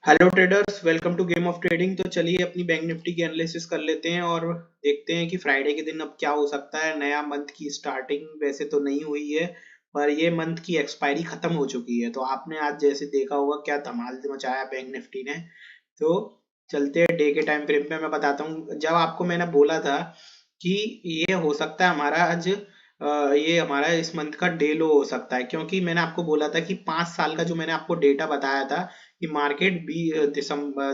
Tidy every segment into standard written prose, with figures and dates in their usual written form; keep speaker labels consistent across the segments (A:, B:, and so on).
A: Hello traders, welcome to game of trading. तो चलिए अपनी बैंक निफ्टी की एनालिसिस कर लेते हैं और देखते हैं कि फ्राइडे के दिन अब क्या हो सकता है। नया मंथ की स्टार्टिंग वैसे तो नहीं हुई है, पर ये मंथ की एक्सपायरी खत्म हो चुकी है। तो आपने आज जैसे देखा होगा क्या धमाल मचाया बैंक निफ्टी ने। तो चलते हैं डे के टाइम फ्रेम पे। मैं बताता हूँ, जब आपको मैंने बोला था कि ये हो सकता है हमारा आज ये हमारा इस मंथ का डे लो हो सकता है, क्योंकि मैंने आपको बोला था कि 5 साल का जो मैंने आपको डेटा बताया था कि मार्केट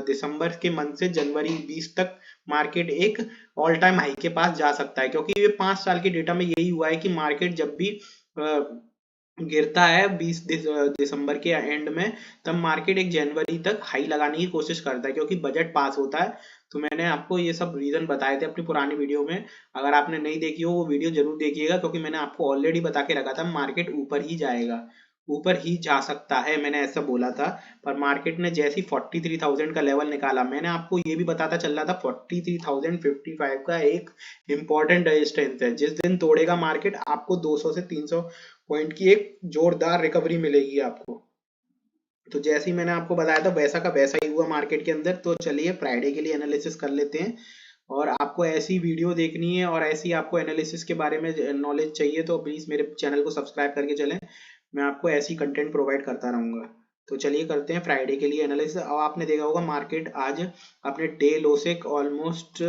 A: दिसंबर के मंथ से जनवरी 20 तक मार्केट एक ऑल टाइम हाई के पास जा सकता है। क्योंकि ये 5 साल के डेटा में यही हुआ है कि मार्केट जब भी गिरता है 20 दिसंबर के एंड में, तब मार्केट एक जनवरी तक हाई लगाने की कोशिश करता है, क्योंकि बजट पास होता है। तो मैंने आपको ये सब रीजन बताए थे अपनी पुरानी वीडियो में। अगर आपने नहीं देखी हो वो वीडियो जरूर देखिएगा, क्योंकि मैंने आपको ऑलरेडी बता के रखा था मार्केट ऊपर ही जाएगा, ऊपर ही जा सकता है, मैंने ऐसा बोला था। पर मार्केट ने जैसे ही 43,000 का लेवल निकाला, मैंने आपको ये भी बताता चल रहा था 43,055 का एक इंपॉर्टेंट रेजिस्टेंस है। जिस दिन तोड़ेगा मार्केट, आपको 200 से 300 पॉइंट की एक जोरदार रिकवरी मिलेगी आपको। तो जैसे ही मैंने आपको बताया था वैसा का वैसा ही हुआ मार्केट के अंदर। तो चलिए फ्राइडे के लिए एनालिसिस कर लेते हैं। और आपको ऐसी वीडियो देखनी है और ऐसी आपको एनालिसिस के बारे में नॉलेज चाहिए तो प्लीज़ मेरे चैनल को सब्सक्राइब करके चलें। मैं आपको ऐसी कंटेंट प्रोवाइड करता रहूँगा। तो चलिए करते हैं फ्राइडे के लिए एनालिसिस। अब आपने देखा होगा मार्केट आज अपने डे लो से ऑलमोस्ट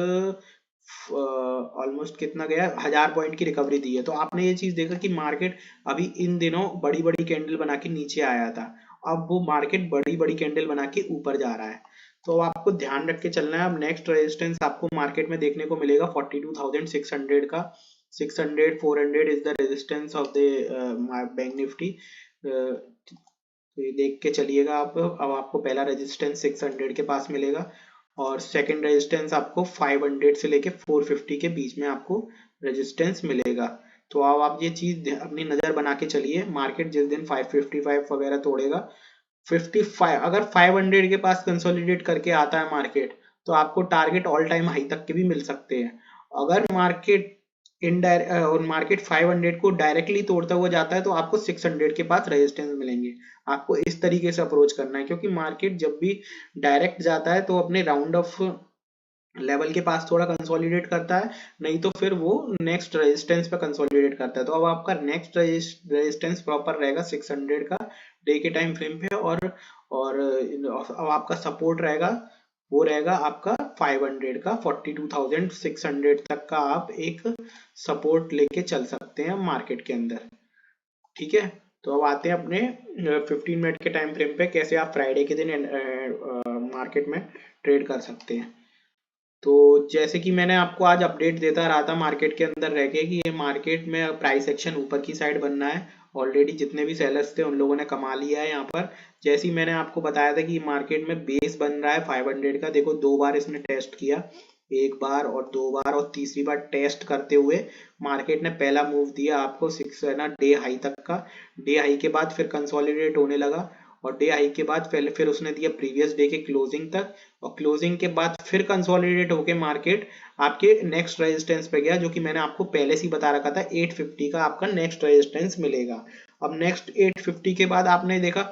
A: ऑलमोस्ट कितना गया, 1000 पॉइंट की रिकवरी दी है। तो आपने ये चीज देखा कि मार्केट अभी इन दिनों बड़ी बड़ी कैंडल बना के नीचे आया था, अब वो मार्केट बड़ी बड़ी कैंडल बना के ऊपर जा रहा है। तो आपको ध्यान रख के चलना है। अब नेक्स्ट रेजिस्टेंस आपको मार्केट में देखने को मिलेगा 42,600 का। 600 400 is the resistance of the bank Nifty. तो ये देख के चलिएगा आप। अब आपको पहला रेजिस्टेंस 600 के पास मिलेगा और सेकंड रेजिस्टेंस आपको 500 से लेके 450 के बीच में आपको रेजिस्टेंस मिलेगा। तो अब आप ये चीज अपनी नजर बना के चलिए। मार्केट जिस दिन 555 वगैरह तोड़ेगा, 55 अगर 500 के पास कंसोलिडेट करके आता है मार्केट, तो आपको टारगेट ऑल टाइम हाई तक के भी मिल सकते हैं। अगर मार्केट इनडायरेक्ट और मार्केट 500 को डायरेक्टली तोड़ता हुआ जाता है, तो आपको 600 के पास रेजिस्टेंस मिलेंगे। आपको इस तरीके से अप्रोच करना है, क्योंकि मार्केट जब भी डायरेक्ट जाता है तो अपने राउंड ऑफ लेवल के पास थोड़ा कंसोलिडेट करता है, नहीं तो फिर वो नेक्स्ट रेजिस्टेंस पे कंसोलिडेट करता है। तो अब आपका नेक्स्ट रेजिस्टेंस प्रॉपर रहेगा 600 का डे के टाइम फ्रेम पे। और अब आपका सपोर्ट रहेगा, वो रहेगा आपका 500 का। 42,600 तक का आप एक सपोर्ट लेके चल सकते हैं मार्केट के अंदर। ठीक है। तो अब आते हैं अपने 15 मिनट के टाइम फ्रेम पे, कैसे आप फ्राइडे के दिन मार्केट में ट्रेड कर सकते हैं। तो जैसे कि मैंने आपको आज अपडेट देता रहा था मार्केट के अंदर रह के कि ये मार्केट में प्राइस एक्शन ऊपर की साइड बनना है। ऑलरेडी जितने भी सेलर्स थे उन लोगों ने कमा लिया है यहाँ पर। जैसे ही मैंने आपको बताया था कि मार्केट में बेस बन रहा है 500 का। देखो 2 बार इसने टेस्ट किया, एक बार और 2 बार, और तीसरी बार टेस्ट करते हुए मार्केट ने पहला मूव दिया आपको 6 है ना डे हाई तक का। डे हाई के बाद फिर कंसोलिडेट होने लगा, और डे हाई के बाद फिर उसने दिया प्रीवियस डे के क्लोजिंग तक, और क्लोजिंग के बाद फिर कंसोलिडेट होके मार्केट आपके नेक्स्ट रेजिस्टेंस पे गया, जो कि मैंने आपको पहले से ही बता रखा था 850 का आपका नेक्स्ट रेजिस्टेंस मिलेगा। अब नेक्स्ट 850 के बाद आपने देखा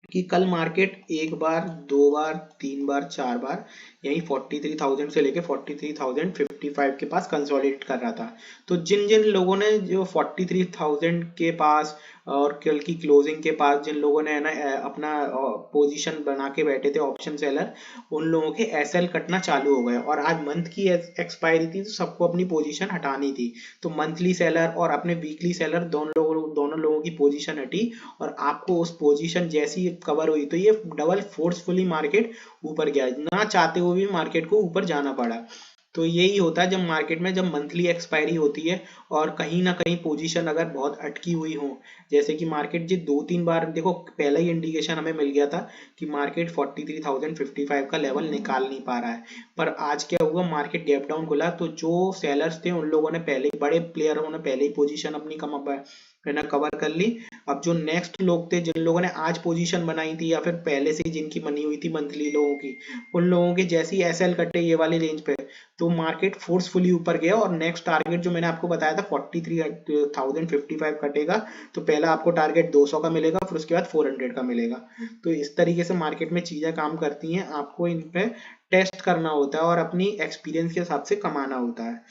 A: कि कल मार्केट एक बार, 2 बार, 3 बार, 4 बार यही 43,000 से लेके 43,055 के पास कंसोलिडेट कर रहा था। तो जिन जिन लोगों ने जो 43,000 के पास और कल की क्लोजिंग के पास जिन लोगों ने ना अपना पोजीशन बना के बैठे थे ऑप्शन सेलर, उन लोगों के एसएल कटना चालू हो गए। और आज मंथ की एक्सपायरी थी, तो सबको अपनी पोजीशन हटानी थी। तो मंथली सेलर और अपने वीकली सेलर दोनों लोगों की पोजीशन हटी, और आपको उस पोजीशन जैसी कवर हुई तो ये डबल फोर्सफुली मार्केट ऊपर गया, ना चाहते हुए भी मार्केट को ऊपर जाना पड़ा। तो यही होता है जब मार्केट में जब मंथली एक्सपायरी होती है और कहीं ना कहीं पोजीशन अगर बहुत अटकी हुई हो। जैसे कि मार्केट जी 2-3 बार देखो, पहला ही इंडिकेशन हमें मिल गया था कि मार्केट 43,055 का लेवल निकाल नहीं पा रहा है। पर आज क्या हुआ, मार्केट गैप डाउन खुला, तो जो सेलर्स थे उन लोगों ने पहले, बड़े प्लेयरों ने पहले ही पोजीशन अपनी है ना, कवर कर ली। अब जो नेक्स्ट लोग थे, जिन लोगों ने आज पोजीशन बनाई थी या फिर पहले से ही जिनकी बनी हुई थी मंथली लोगों की, उन लोगों के जैसे ही एसएल कटे ये वाली रेंज पे, तो मार्केट फोर्सफुली ऊपर गया और नेक्स्ट टारगेट जो मैंने आपको बताया था 43,055 कटेगा, तो पहला आपको टारगेट 200 का मिलेगा, फिर उसके बाद 400 का मिलेगा। तो इस तरीके से मार्केट में चीजें काम करती हैं, आपको इन पे टेस्ट करना होता है और अपनी एक्सपीरियंस के हिसाब से कमाना होता है।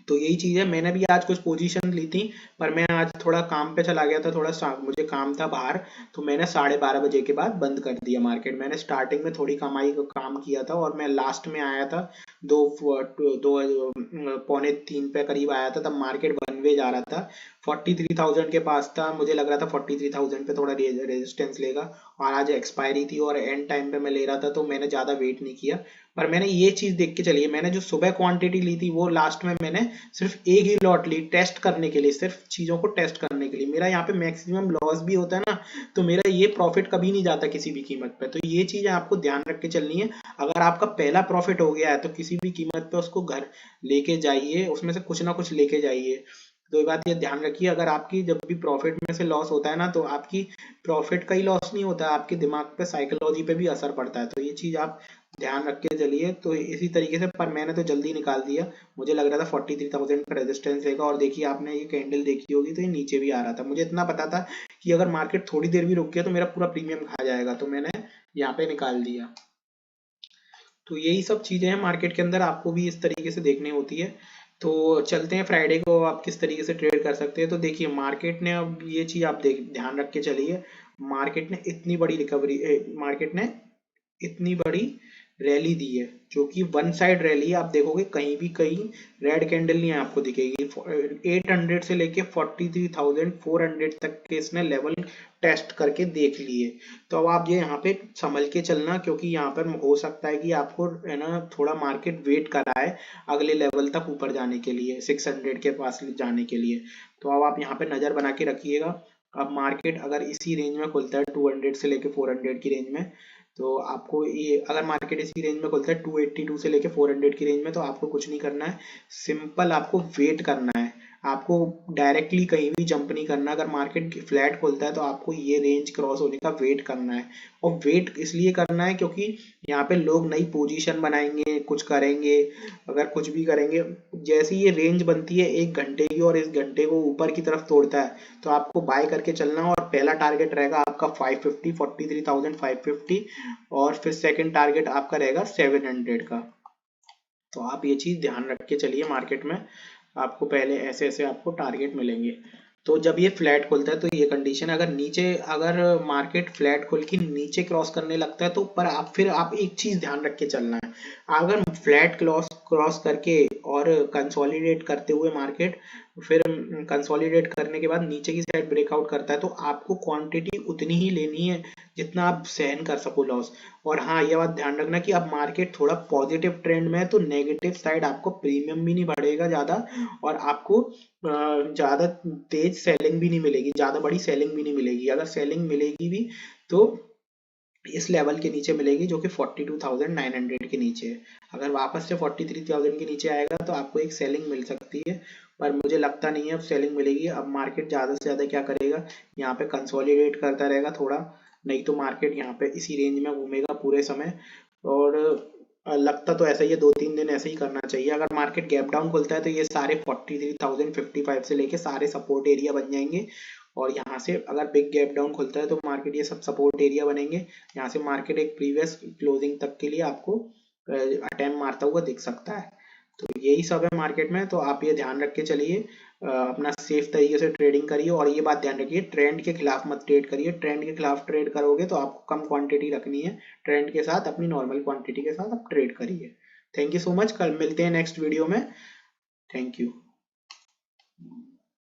A: तो यही चीज है, मैंने भी आज कुछ पोजीशन ली थी, पर मैं आज थोड़ा काम पे चला गया था, थोड़ा मुझे काम था बाहर, तो मैंने 12:30 बजे के बाद बंद कर दिया मार्केट। मैंने स्टार्टिंग में थोड़ी कमाई का काम किया था और मैं लास्ट में आया था दो दो 2:45 पे करीब आया था, तब मार्केट वन वे जा रहा था, 43,000 के पास था, मुझे लग रहा था 43,000 पे थोड़ा रेजिस्टेंस लेगा, और आज एक्सपायरी थी और एंड टाइम पे मैं ले रहा था, तो मैंने ज्यादा वेट नहीं किया। पर मैंने ये चीज देख के चली है, मैंने जो सुबह क्वांटिटी ली थी वो लास्ट में मैंने सिर्फ एक ही लॉट ली टेस्ट करने के लिए, सिर्फ चीजों को टेस्ट करने के लिए। मेरा यहाँ पे मैक्सिमम लॉस भी होता है ना, तो मेरा ये प्रॉफिट कभी नहीं जाता किसी भी कीमत पे। तो ये चीजें आपको ध्यान रख के चलनी है। अगर आपका पहला प्रॉफिट हो गया है तो किसी भी कीमत पे उसको घर लेके जाइए, उसमें से कुछ ना कुछ लेके जाइए। तो ये बात ये ध्यान रखिए, अगर आपकी जब भी प्रॉफिट में से लॉस होता है ना, तो आपकी प्रॉफिट का ही लॉस नहीं होता है, आपके दिमाग पे साइकोलॉजी पे भी असर पड़ता है। तो ये चीज आप ध्यान रख के चलिए। तो इसी तरीके से, पर मैंने तो जल्दी निकाल दिया, मुझे लग रहा था 43,000 का रेजिस्टेंस रहेगा, और देखिए आपने ये कैंडल देखी होगी, तो ये नीचे भी आ रहा था। मुझे इतना पता था कि अगर मार्केट थोड़ी देर भी रुक गया तो मेरा पूरा प्रीमियम खा जाएगा, तो मैंने यहाँ पे निकाल दिया। तो यही सब चीजें हैं मार्केट के अंदर, आपको भी इस तरीके से देखनी होती है। तो चलते हैं फ्राइडे को, आप किस तरीके से ट्रेड कर सकते हैं। तो देखिए मार्केट ने, अब ये चीज आप देख ध्यान रख के चलिए, मार्केट ने इतनी बड़ी रिकवरी, मार्केट ने इतनी बड़ी रैली दी है, जो कि वन साइड रैली है। आप देखोगे कहीं भी कहीं रेड कैंडल नहीं आपको दिखेगी। 800 से लेके 43,400 तक के इसने लेवल टेस्ट करके देख लिए। तो अब आप ये यहाँ पे संभल के चलना, क्योंकि यहाँ पर हो सकता है कि आपको, है ना, थोड़ा मार्केट वेट कराए अगले लेवल तक ऊपर जाने के लिए, 600 के पास जाने के लिए। तो अब आप यहाँ पे नजर बना के रखिएगा। अब मार्केट अगर इसी रेंज में खुलता है 200 से लेके 400 की रेंज में, तो आपको ये, अगर मार्केट इसी रेंज में खुलता है 282 से लेके 400 की रेंज में, तो आपको कुछ नहीं करना है, सिंपल आपको वेट करना है। आपको डायरेक्टली कहीं भी जंप नहीं करना। अगर मार्केट फ्लैट खुलता है तो आपको ये रेंज क्रॉस होने का वेट करना है। और वेट इसलिए करना है क्योंकि यहाँ पे लोग नई पोजीशन बनाएंगे, कुछ करेंगे, अगर कुछ भी करेंगे, जैसे ये रेंज बनती है 1 घंटे की और इस घंटे को ऊपर की तरफ तोड़ता है, तो आपको बाय करके चलना। और पहला टारगेट रहेगा आपका 550, 43,550, और फिर सेकंड टारगेट आपका रहेगा 700 का। तो आप ये चीज ध्यान रख के चलिए, मार्केट में आपको पहले ऐसे ऐसे आपको टारगेट मिलेंगे। तो जब ये फ्लैट खुलता है तो ये कंडीशन, अगर नीचे, अगर मार्केट फ्लैट खुल के नीचे क्रॉस करने लगता है, तो पर आप फिर आप एक चीज ध्यान रख के चलना है। अगर फ्लैट क्रॉस क्रॉस करके और कंसोलिडेट करते हुए मार्केट फिर कंसोलिडेट करने के बाद नीचे की साइड ब्रेकआउट करता है, तो आपको क्वांटिटी उतनी ही लेनी है जितना आप सहन कर सको लॉस। और हाँ, ये बात ध्यान रखना कि अब मार्केट थोड़ा पॉजिटिव ट्रेंड में है, तो नेगेटिव साइड आपको प्रीमियम भी नहीं बढ़ेगा ज्यादा, और आपको ज्यादा तेज सेलिंग भी नहीं मिलेगी, ज्यादा बड़ी सेलिंग भी नहीं मिलेगी। अगर सेलिंग मिलेगी भी तो इस लेवल के नीचे मिलेगी, जो कि 42,900 के नीचे है। अगर वापस से 43,000 के नीचे आएगा तो आपको एक सेलिंग मिल सकती है, पर मुझे लगता नहीं है अब सेलिंग मिलेगी। अब मार्केट ज्यादा से ज्यादा क्या करेगा, यहाँ पे कंसोलिडेट करता रहेगा थोड़ा, नहीं तो मार्केट यहाँ पे इसी रेंज में घूमेगा पूरे समय। और लगता तो ऐसा ही है, 2-3 दिन ऐसे ही करना चाहिए। अगर मार्केट गैप डाउन खुलता है तो ये सारे 43,055 से लेके सारे सपोर्ट एरिया बन जाएंगे, और यहाँ से अगर बिग गैप डाउन खुलता है तो मार्केट ये सब सपोर्ट एरिया बनेंगे। यहाँ से मार्केट एक प्रीवियस क्लोजिंग तक के लिए आपको अटेम्प्ट मारता हुआ दिख सकता है। तो यही सब है मार्केट में, तो आप ये ध्यान रख के चलिए, अपना सेफ तरीके से ट्रेडिंग करिए। और ये बात ध्यान रखिए, ट्रेंड के खिलाफ मत ट्रेड करिए। ट्रेंड के खिलाफ ट्रेड करोगे तो आपको कम क्वांटिटी रखनी है, ट्रेंड के साथ अपनी नॉर्मल क्वांटिटी के साथ आप ट्रेड करिए। थैंक यू सो मच, कल मिलते हैं नेक्स्ट वीडियो में। Thank you.